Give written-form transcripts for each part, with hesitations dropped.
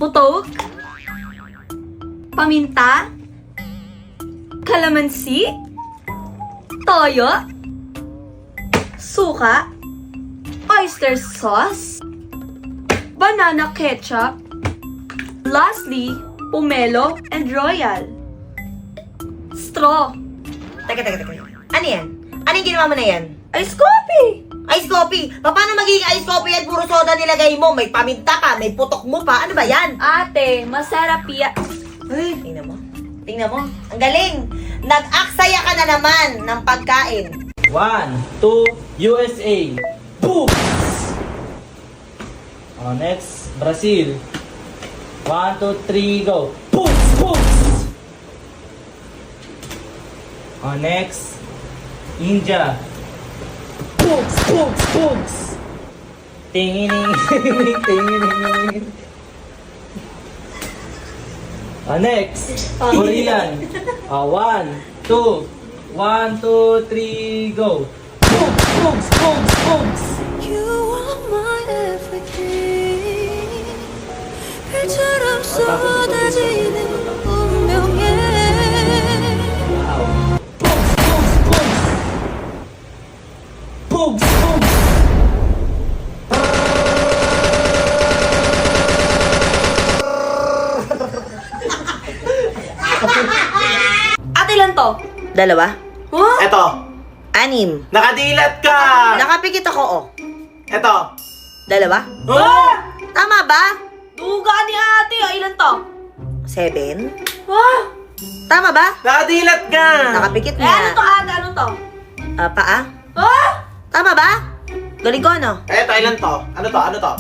Putok, paminta, kalamansi, toyo, suka, oyster sauce, banana ketchup, lastly, pomelo and royal. Straw. Teka. Ano yan? Ano yung ginawa mo na yan? Ice coffee! Ice coffee! Paano magiging ice coffee yan? Puro soda nilagay mo. May paminta pa, may putok mo pa. Ano ba yan? Ate, masarap yan. Ay, tingnan mo. Tingnan mo. Ang galing. Nag-aksaya ka na naman ng pagkain. 1, 2, USA. Boom! Next, Brazil. 1, 2, 3, go. Boom! Boom! Next, India. Books, books, books. Tingining, tingining. Next, Korean. 1, 2, 1, 2, 3, go. Books, books, books, books. You are my everything. 별처럼 쏟아지는 운명에 Books, books. Ate, ilan to? Dalawa? Huh? Eto, 6. nakadilat ka! Nakapikit ako, oh. Eto. Dalawa? Oh! Tama ba? Duga ni ate. Ilan to? 7? Ah! Tama ba? Nakadilat ka! Nakapikit Eh, ano to nga. ate? Ano to? Paa? Ah! Tama ba? Galing ko, ano? Eto, ilan to? Ano to? Ano to?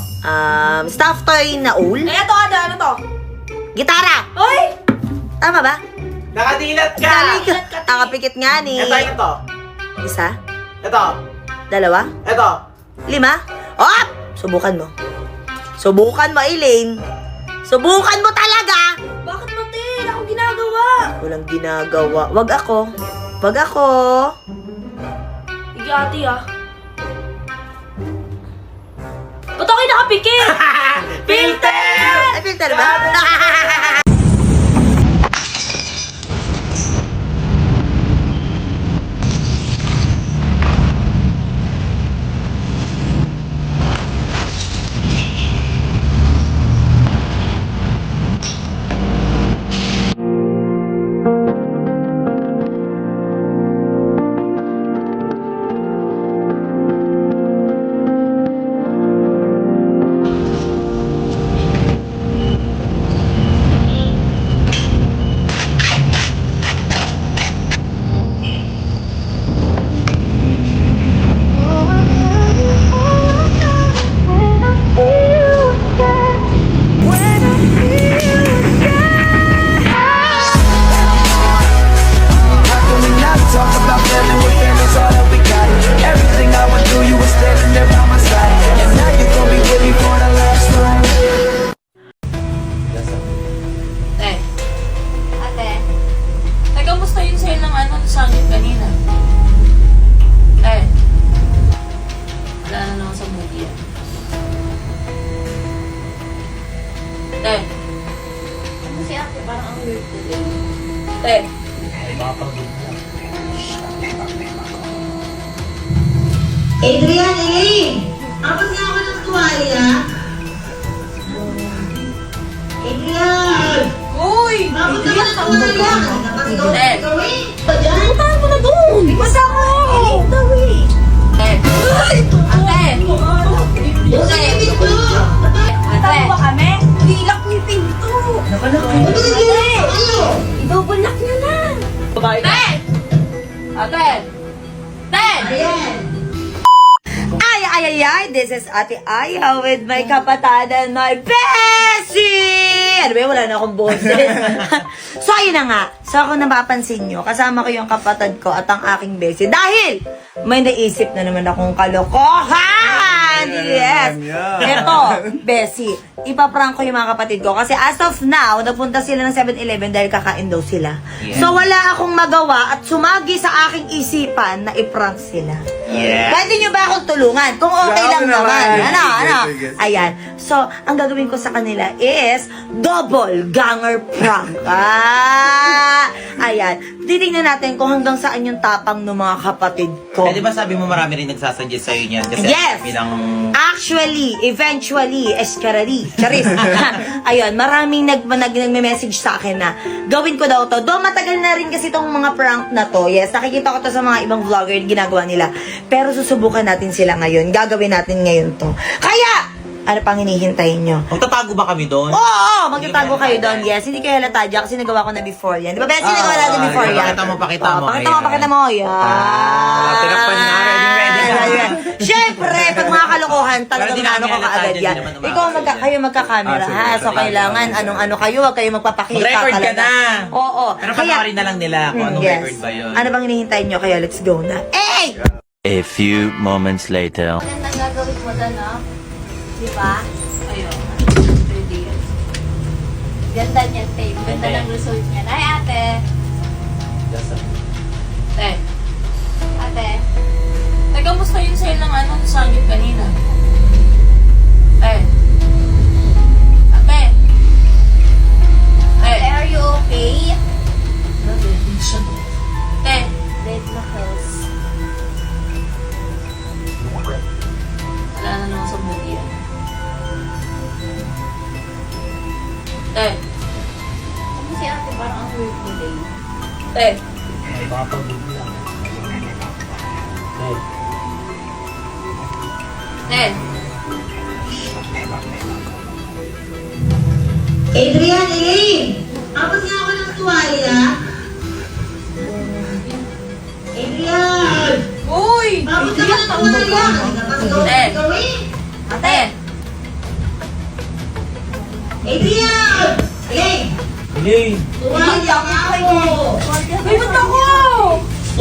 Stuffed toy na ul? Eh, ito ate. Ano to? Gitara! Hoy! Tama ba? Nakadilat ka! Galing ko. Ilan ka, te? Nakapikit nga ni. Eto, ilan to? Isa? Eto. Dalawa? Eto. 5? Oh! Subukan mo. Subukan mo, Elaine. Subukan mo talaga! Bakit mo, te? Wala akong ginagawa. Walang ginagawa. Wag ako. Wag ako. Sige, ate, ah. Ba't ako'y nakapikit? Filter! Ay, filter ba? Eh. Ate. Eh, kamusta yung sale ng ano sa akin kanina? Eh. Wala na naman sa movie yan. Eh. Ano si ate? Parang ang weird today. Eh. Adrian, Elaine! Abot nga ako ng tuwalya. Adrian! Uy! Abot nga ng tuwalya. Napasigaw na Eh. ikaw eh. Diyan? Puntahan mo na doon! Basta ako! Elaine daw eh. Eh. Ate! Busin ko! Ate! Ba kami? Ilak niyo yung pinto! Ano ginagawa? Ano? I-double lock niyo na! Ate! Ate! Ate! Ayan. Ay, this is Ate Aya with my kapatadan, my Bessie! Ano ba, wala na akong boses. So, ayun na nga. So, ako napapansin nyo, kasama ko yung kapatid ko at ang aking Bessie. Dahil, may naisip na naman akong kalokohan! Yes! Ito, Bessie, ipaprank ko yung mga kapatid ko. Kasi as of now, nagpunta sila ng 7-Eleven dahil kakain daw sila. So, wala akong magawa at sumagi sa aking isipan na iprank sila. Yeah. Pwede nyo ba akong tulungan? Kung okay lang Grabe naman. naman. Ano? Sige, sige. Ayan. So, ang gagawin ko sa kanila is double ganger prank. Ayan. Titingnan natin kung hanggang saan yung tapang ng mga kapatid ko. Eh, di ba sabi mo marami rin nagsasuggest sa'yo niyan? Kasi Yes! bilang... Actually, eventually, escarari, charis. Ayun, maraming nagme-message sa akin na gawin ko daw to. Do matagal na rin kasi tong mga prank na to. Yes, nakikita ko to sa mga ibang vlogger ginagawa nila. Pero susubukan natin sila ngayon. Gagawin natin ngayon to. Kaya, ano pang hinihintay nyo? Magtatago ba kami doon? Oo, magtatago kayo doon. Yes, hindi kayo halata dyan kasi nagawa ko na before yan. Di ba, Bessie, nagawa natin before yan? Pakita mo. Pakita mo. Yan. Tinakpan na. Ready. Siyempre, pag mga kalokohan, talagang Pero di namin ano ka halata kaagad dyan, yan. di naman Ikaw, umaasa kayo magka-camera, ha? So, kailangan, anong-ano kayo, huwag kayo magpapakita Mag-record ka talaga. na. Oo. Pero panoorin na lang nila kung anong yes. record ba yun. Ano bang hinihintay nyo? Kaya let's go na. Eh! A few moments later. Magandang gagawin mo doon, no? Di ba? Ayun. 3 years. Ganda niyan, Tay. Ganda ng result niyan. Ay, ate. Ate. Ate. Kamusta yung sale ng sangit kanina? Ate. Ate. Ate, are you okay? Ate. Red knuckles. Wala na naman sa buhay yan. Ate. Ano si ate? Parang ang weird today. Ate. Baka pag-bigla. Okay. Ate. Adrian, Elaine! Abot nga ako ng tuwalya. Adrian! Uy! Abot nga ng tuwalya. Ate. Ate. Adrian! Elaine! Elaine! Tuwalya nga ako! May ba't ako?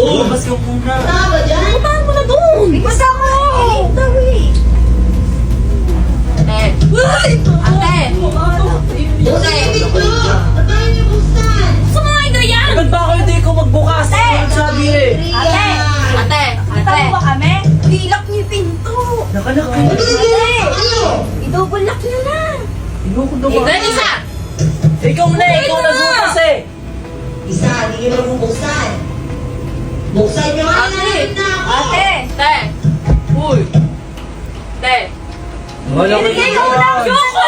Oo, mas ka muna. Tama dyan? Puntahan mo na doon! Basta ako! Ate! Ate! Buksan yung pinto! Patayin niyo buksan! Gusto mo nga ito yan? Ba't ba ako hindi ko magbukas? Ano sabi eh? Ate! Ate! Ate! ba kami? Dilak niyo yung pinto. Nakalaki. Ano? I-double lock niyo na. Ayoko daw Ikaw yung isa! Ikaw na, ikaw nagbukas eh. Isa, hindi niyo mabubuksan. Buksan niyo nga Ate! natin na ako! Ate! Ate! Uy! Ate! Wala ko Yoko!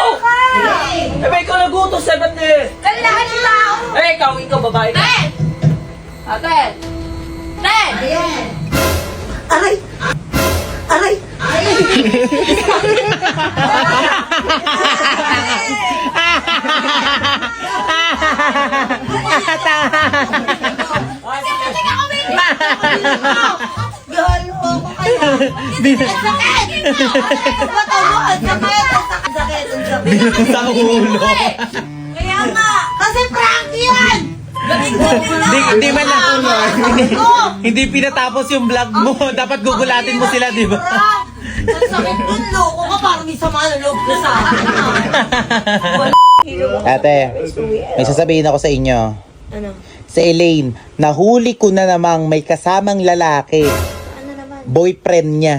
Elaine! Eh, ba ikaw nagutos eh, ba't eh? Kailangan yung tao! Eh, ikaw babae ka. Ate! Ate! Ate! Ayan! Aray! Aray! Galo ako kaya! Ang sakit! Matawa! Ang sakit! Ang sakit! Ang sakit! Sa ulo. Kaya nga! Kasi prank yan! Gabing-gabi na! Di man lang. Hindi pinatapos yung vlog mo. Dapat gugulatin mo sila, di ba? Prank! Ang sakit nun, loko ka! Parang may sama na loob na sa akin. Ate, may sasabihin ako sa inyo. Ano? Sa Elaine, nahuli ko na namang may kasamang lalaki. Ano naman? Boyfriend niya.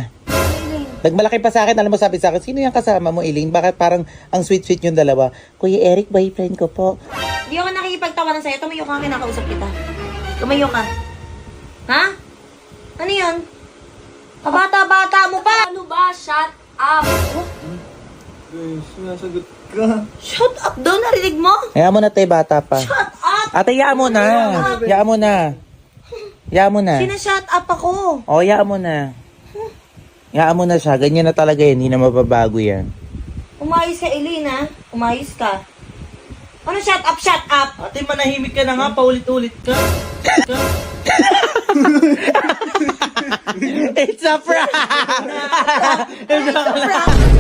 Nagmalaki pa sa akin, alam mo sabi sa akin, sino yung kasama mo, Elaine? Bakit parang ang sweet-sweet yung dalawa? Kuya Eric, boyfriend ko po. Hindi ako nakikipagtawanan sa'yo. Tumayo ka, kinakausap kita. Tumayo ka. Ha? Ano yun? Kabata-bata mo pa! Ano ba? Shut up! Sinasagot ka. Shut up daw, narinig mo? Hayaan mo na, te, bata pa. Shut up! Ate, hayaan mo na. Hayaan mo na. Hayaan mo na. Sina-shut up ako. O, hayaan mo na. Hayaan mo na siya. Ganyan na talaga yan. Hindi na mababago yan. Umayos ka, Elena. Umayos ka. Ano shut up, shut up? Ate, manahimik ka na nga, paulit-ulit ka. It's a prank! Prank.